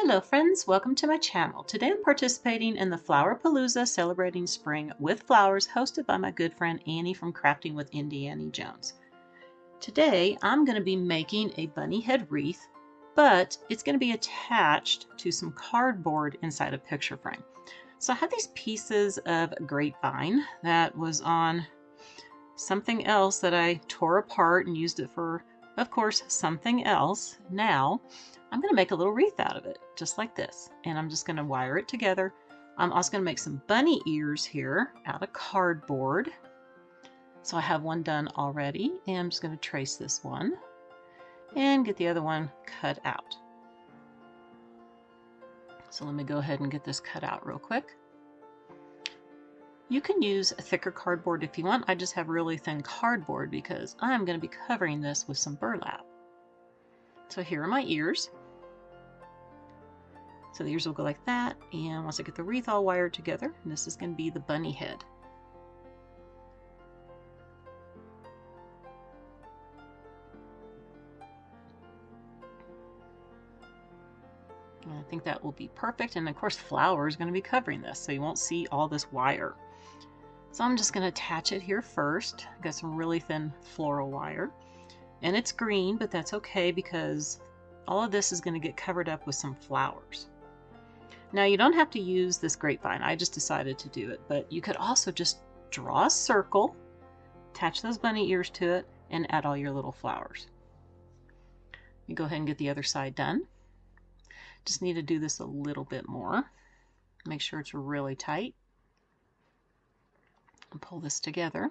Hello friends, welcome to my channel. Today I'm participating in the Flower Palooza Celebrating Spring with Flowers hosted by my good friend Annie from Crafting with Indiana Jones. Today I'm going to be making a bunny head wreath, but it's going to be attached to some cardboard inside a picture frame. So I had these pieces of grapevine that was on something else that I tore apart and used it for, of course, something else. Now I'm going to make a little wreath out of it, just like this. And I'm just going to wire it together. I'm also going to make some bunny ears here out of cardboard. So I have one done already. And I'm just going to trace this one and get the other one cut out. So let me go ahead and get this cut out real quick. You can use a thicker cardboard if you want. I just have really thin cardboard because I'm going to be covering this with some burlap. So here are my ears. So the ears will go like that, and once I get the wreath all wired together, this is going to be the bunny head. And I think that will be perfect, and of course flower is going to be covering this, so you won't see all this wire. So I'm just going to attach it here first. I've got some really thin floral wire, and it's green, but that's okay because all of this is going to get covered up with some flowers. Now you don't have to use this grapevine, I just decided to do it, but you could also just draw a circle, attach those bunny ears to it, and add all your little flowers. You go ahead and get the other side done. Just need to do this a little bit more. Make sure it's really tight. And pull this together.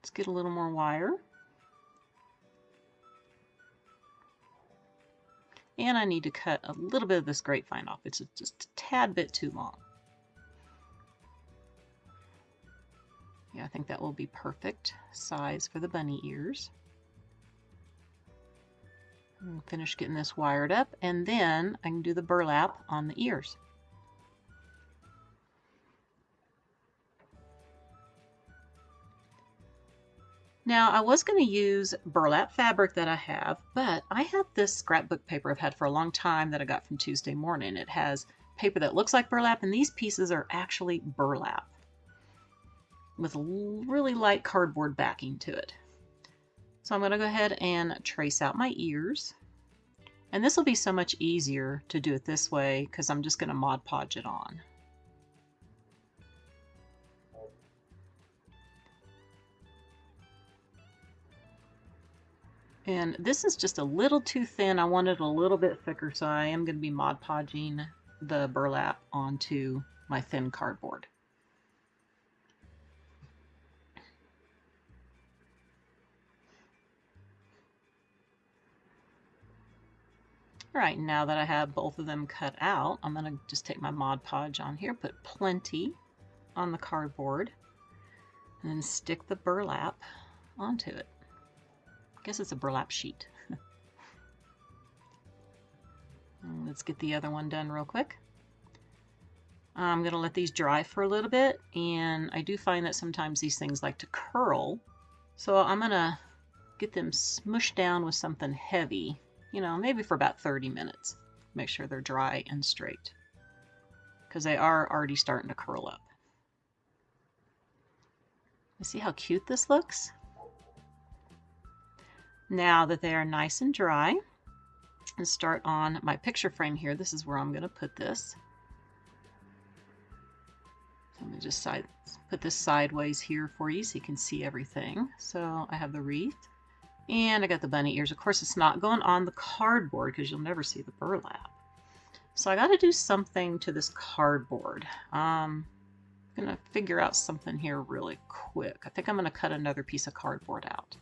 Let's get a little more wire. And I need to cut a little bit of this grapevine off. It's just a tad bit too long. Yeah, I think that will be perfect size for the bunny ears. And finish getting this wired up, and then I can do the burlap on the ears. Now, I was going to use burlap fabric that I have, but I have this scrapbook paper I've had for a long time that I got from Tuesday Morning. It has paper that looks like burlap, and these pieces are actually burlap with a really light cardboard backing to it. So I'm going to go ahead and trace out my ears. And this will be so much easier to do it this way because I'm just going to Mod Podge it on. And this is just a little too thin. I want it a little bit thicker, so I am going to be Mod Podging the burlap onto my thin cardboard. Alright, now that I have both of them cut out, I'm going to just take my Mod Podge on here, put plenty on the cardboard, and then stick the burlap onto it. I guess it's a burlap sheet. Let's get the other one done real quick. I'm going to let these dry for a little bit, and I do find that sometimes these things like to curl, so I'm going to get them smushed down with something heavy, you know, maybe for about 30 minutes. Make sure they're dry and straight, because they are already starting to curl up. You see how cute this looks? Now that they are nice and dry, and start on my picture frame here. This is where I'm going to put this. So I'm going to just put this sideways here for you so you can see everything. So I have the wreath, and I got the bunny ears. Of course, it's not going on the cardboard because you'll never see the burlap. So I got to do something to this cardboard. I'm going to figure out something here really quick. I think I'm going to cut another piece of cardboard out.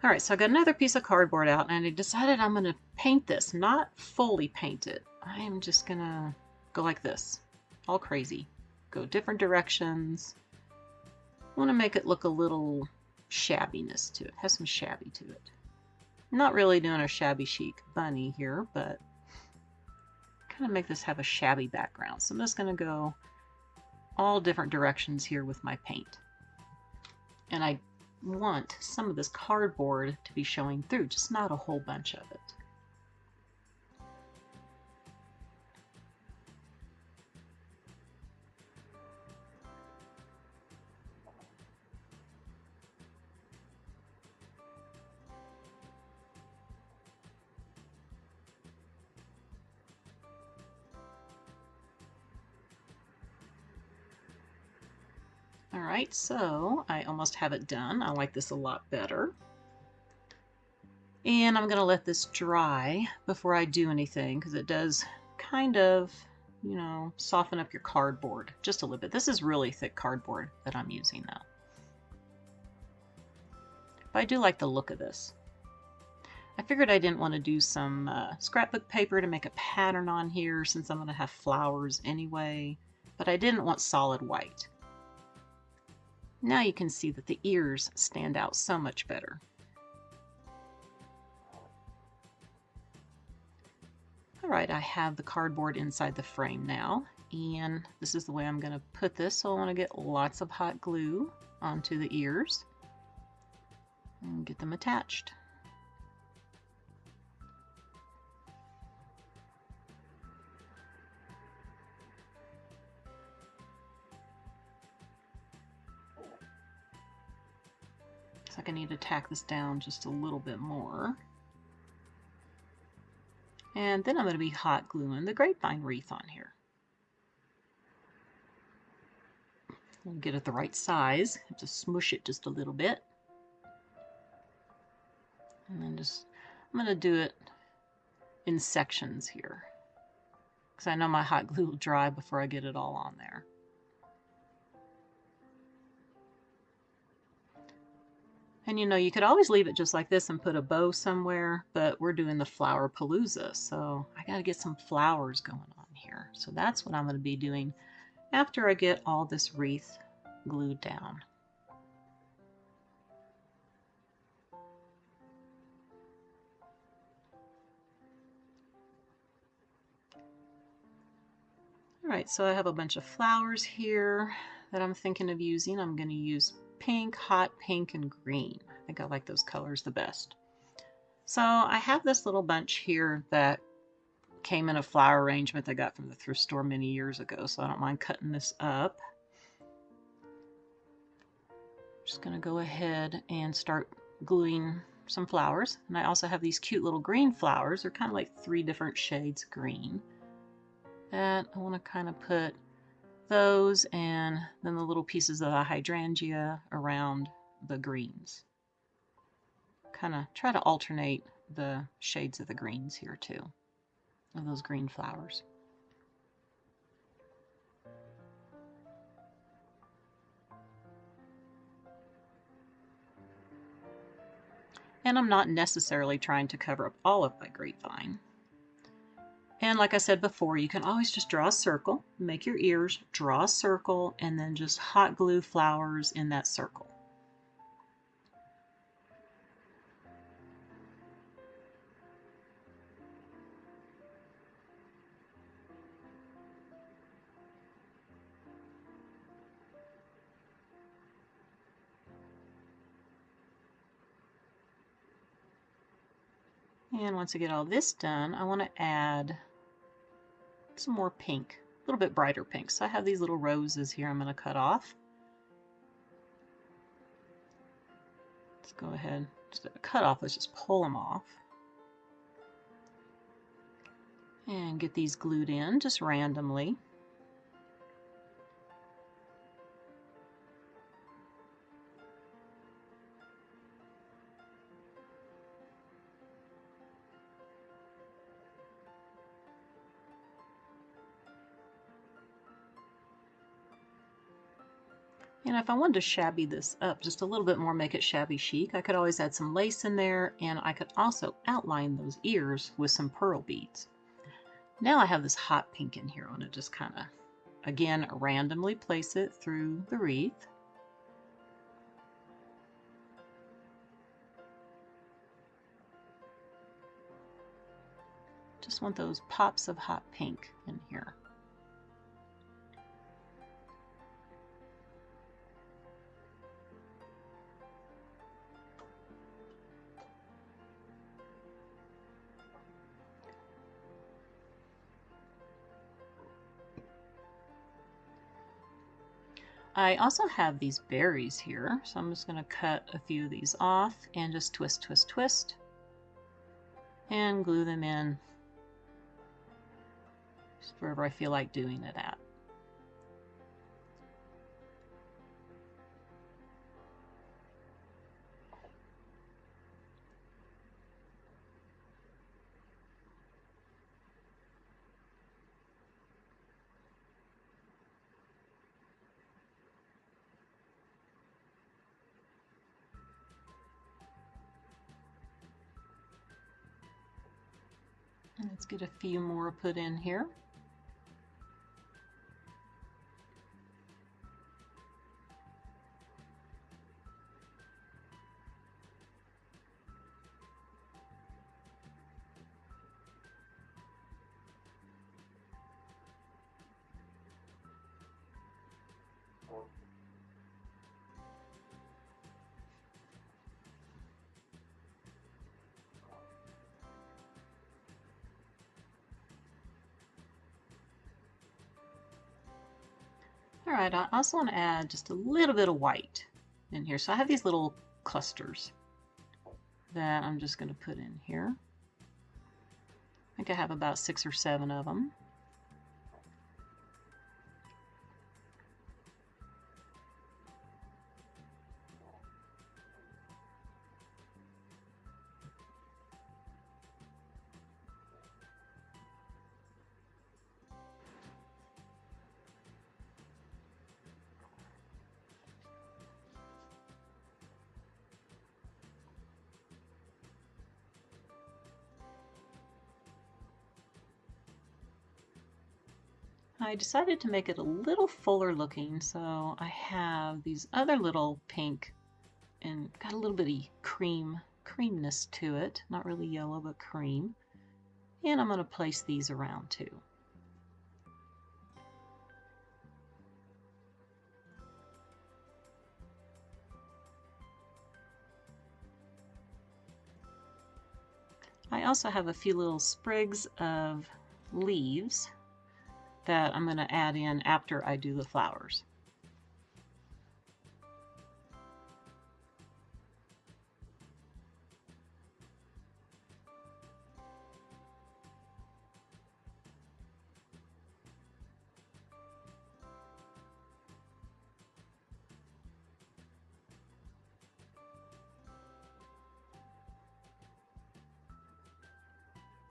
Alright, so I got another piece of cardboard out, and I decided I'm going to paint this. Not fully paint it. I am just going to go like this. All crazy. Go different directions. I want to make it look a little shabbiness to it. Have some shabby to it. I'm not really doing a shabby chic bunny here, but kind of make this have a shabby background. So I'm just going to go all different directions here with my paint. And I want some of this cardboard to be showing through, just not a whole bunch of it. Alright, so I almost have it done. I like this a lot better. And I'm going to let this dry before I do anything because it does kind of, you know, soften up your cardboard just a little bit. This is really thick cardboard that I'm using though. But I do like the look of this. I figured I didn't want to do some scrapbook paper to make a pattern on here since I'm going to have flowers anyway, but I didn't want solid white. Now you can see that the ears stand out so much better. Alright, I have the cardboard inside the frame now, and this is the way I'm going to put this. So I want to get lots of hot glue onto the ears and get them attached. Looks like I need to tack this down just a little bit more. And then I'm going to be hot gluing the grapevine wreath on here. We'll get it the right size. Have to smush it just a little bit. And then I'm going to do it in sections here, because I know my hot glue will dry before I get it all on there. And you know, you could always leave it just like this and put a bow somewhere, but we're doing the flower palooza, so I got to get some flowers going on here. So that's what I'm going to be doing after I get all this wreath glued down. Alright, so I have a bunch of flowers here that I'm thinking of using. I'm going to use pink, hot pink, and green. I think I like those colors the best. So I have this little bunch here that came in a flower arrangement I got from the thrift store many years ago, so I don't mind cutting this up. Just going to go ahead and start gluing some flowers. And I also have these cute little green flowers. They're kind of like 3 different shades of green that I want to kind of put those, and then the little pieces of the hydrangea around the greens. Kind of try to alternate the shades of the greens here too, of those green flowers. And I'm not necessarily trying to cover up all of my grapevine. And like I said before, you can always just draw a circle, make your ears, draw a circle, and then just hot glue flowers in that circle. And once I get all this done, I want to add some more pink, a little bit brighter pink. So I have these little roses here I'm going to cut off. Let's go ahead, instead of cut off, let's just pull them off. And get these glued in just randomly. And if I wanted to shabby this up just a little bit more, make it shabby chic, I could always add some lace in there, and I could also outline those ears with some pearl beads. Now I have this hot pink in here. I want to just kind of, again, randomly place it through the wreath. Just want those pops of hot pink in here. I also have these berries here, so I'm just going to cut a few of these off and just twist, twist, twist, and glue them in just wherever I feel like doing it at. Let's get a few more put in here. All right, I also want to add just a little bit of white in here. So I have these little clusters that I'm just going to put in here. I think I have about 6 or 7 of them. I decided to make it a little fuller looking, so I have these other little pink and got a little bitty creamness to it. Not really yellow, but cream. And I'm going to place these around too. I also have a few little sprigs of leaves that I'm going to add in after I do the flowers.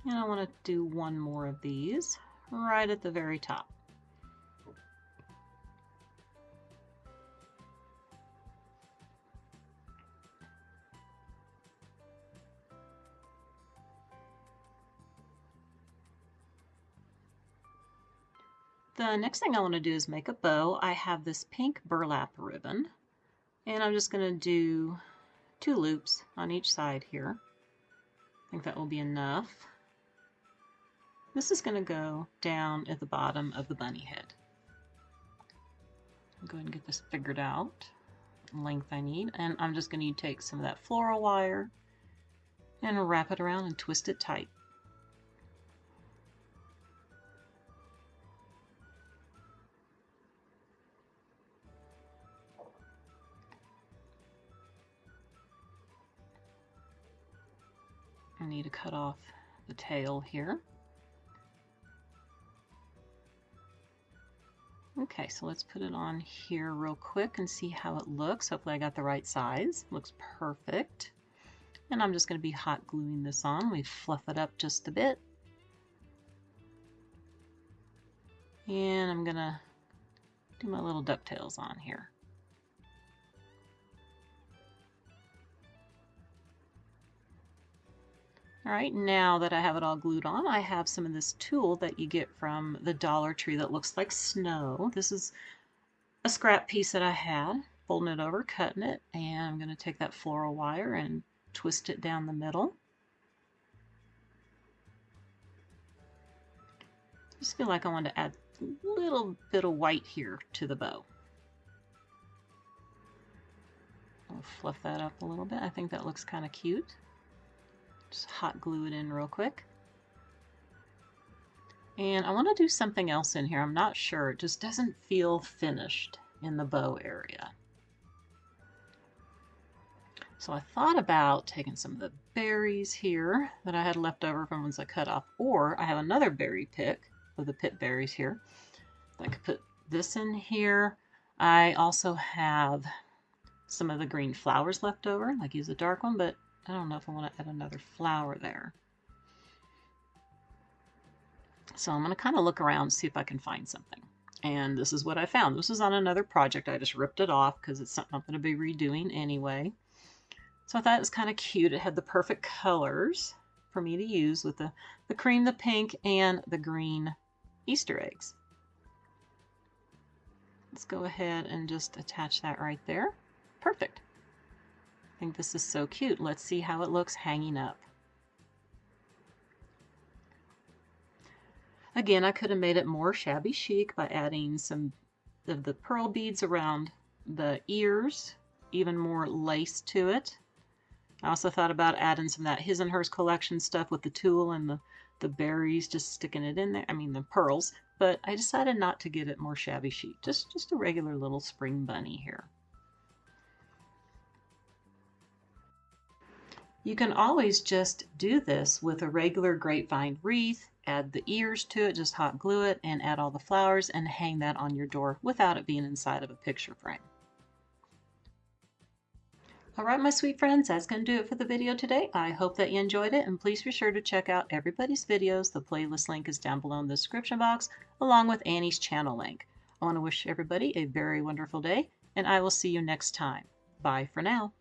And I want to do one more of these right at the very top. The next thing I want to do is make a bow. I have this pink burlap ribbon, and I'm just going to do 2 loops on each side here. I think that will be enough. This is going to go down at the bottom of the bunny head. I'll go ahead and get this figured out, the length I need, and I'm just going to take some of that floral wire and wrap it around and twist it tight. I need to cut off the tail here. Okay, so let's put it on here real quick and see how it looks. Hopefully I got the right size. Looks perfect. And I'm just going to be hot gluing this on. We fluff it up just a bit. And I'm going to do my little ducktails on here. All right, now that I have it all glued on, I have some of this tulle that you get from the Dollar Tree that looks like snow. This is a scrap piece that I had, folding it over, cutting it, and I'm going to take that floral wire and twist it down the middle. I just feel like I want to add a little bit of white here to the bow. I'll fluff that up a little bit. I think that looks kind of cute. Just hot glue it in real quick. And I want to do something else in here. I'm not sure. It just doesn't feel finished in the bow area. So I thought about taking some of the berries here that I had left over from ones I cut off, or I have another berry pick of the pit berries here. I could put this in here. I also have some of the green flowers left over. I could use a dark one, but I don't know if I want to add another flower there. So I'm going to kind of look around and see if I can find something. And this is what I found. This is on another project. I just ripped it off because it's something I'm going to be redoing anyway. So I thought it was kind of cute. It had the perfect colors for me to use with the cream, the pink, and the green Easter eggs. Let's go ahead and just attach that right there. Perfect. I think this is so cute. Let's see how it looks hanging up. Again, I could have made it more shabby chic by adding some of the pearl beads around the ears, even more lace to it. I also thought about adding some of that His and Hers collection stuff with the tulle and the berries, just sticking it in there. I mean the pearls, but I decided not to get it more shabby chic. Just a regular little spring bunny here. You can always just do this with a regular grapevine wreath, add the ears to it, just hot glue it, and add all the flowers and hang that on your door without it being inside of a picture frame. Alright, my sweet friends, that's going to do it for the video today. I hope that you enjoyed it, and please be sure to check out everybody's videos. The playlist link is down below in the description box, along with Annie's channel link. I want to wish everybody a very wonderful day, and I will see you next time. Bye for now.